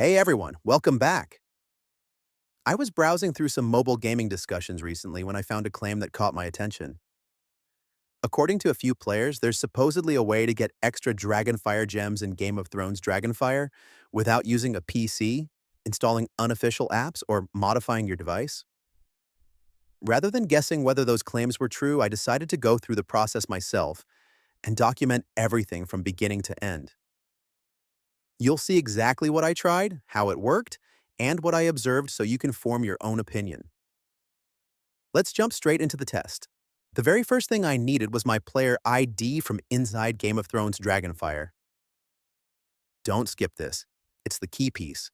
Hey everyone, welcome back. I was browsing through some mobile gaming discussions recently when I found a claim that caught my attention. According to a few players, there's supposedly a way to get extra DragonFire gems in Game of Thrones DragonFire without using a PC, installing unofficial apps, or modifying your device. Rather than guessing whether those claims were true, I decided to go through the process myself and document everything from beginning to end. You'll see exactly what I tried, how it worked, and what I observed so you can form your own opinion. Let's jump straight into the test. The very first thing I needed was my player ID from inside Game of Thrones Dragonfire. Don't skip this. It's the key piece.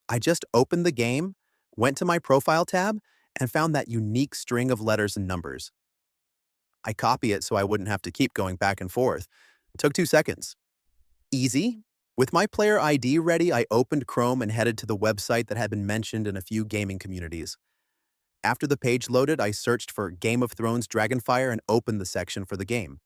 I just opened the game, went to my Profile tab, and found that unique string of letters and numbers. I copy it so I wouldn't have to keep going back and forth. It took 2 seconds. Easy. With my player ID ready, I opened Chrome and headed to the website that had been mentioned in a few gaming communities. After the page loaded, I searched for Game of Thrones Dragonfire and opened the section for the game.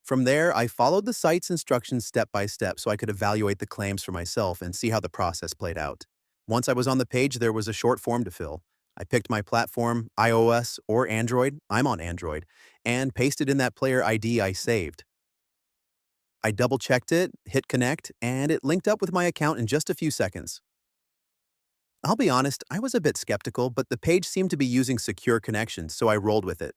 From there, I followed the site's instructions step by step so I could evaluate the claims for myself and see how the process played out. Once I was on the page, there was a short form to fill. I picked my platform, iOS or Android, I'm on Android, and pasted in that player ID I saved. I double-checked it, hit connect, and it linked up with my account in just a few seconds. I'll be honest, I was a bit skeptical, but the page seemed to be using secure connections, so I rolled with it.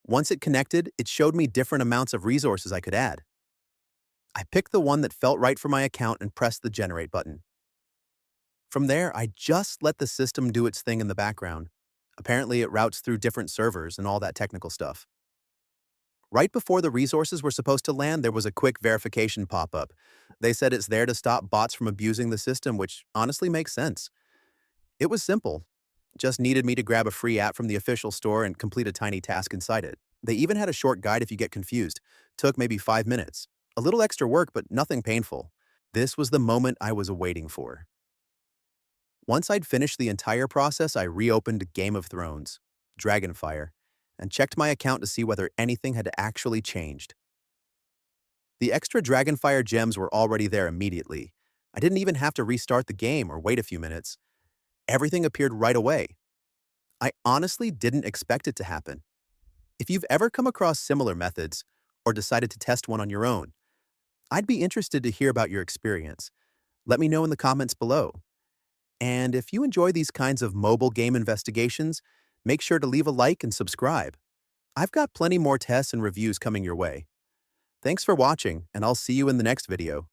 Once it connected, it showed me different amounts of resources I could add. I picked the one that felt right for my account and pressed the generate button. From there, I just let the system do its thing in the background. Apparently, it routes through different servers and all that technical stuff. Right before the resources were supposed to land, there was a quick verification pop-up. They said it's there to stop bots from abusing the system, which honestly makes sense. It was simple. Just needed me to grab a free app from the official store and complete a tiny task inside it. They even had a short guide if you get confused. Took maybe 5 minutes. A little extra work, but nothing painful. This was the moment I was waiting for. Once I'd finished the entire process, I reopened Game of Thrones, Dragonfire, and checked my account to see whether anything had actually changed. The extra Dragonfire gems were already there immediately. I didn't even have to restart the game or wait a few minutes. Everything appeared right away. I honestly didn't expect it to happen. If you've ever come across similar methods or decided to test one on your own, I'd be interested to hear about your experience. Let me know in the comments below. And if you enjoy these kinds of mobile game investigations, make sure to leave a like and subscribe. I've got plenty more tests and reviews coming your way. Thanks for watching, and I'll see you in the next video.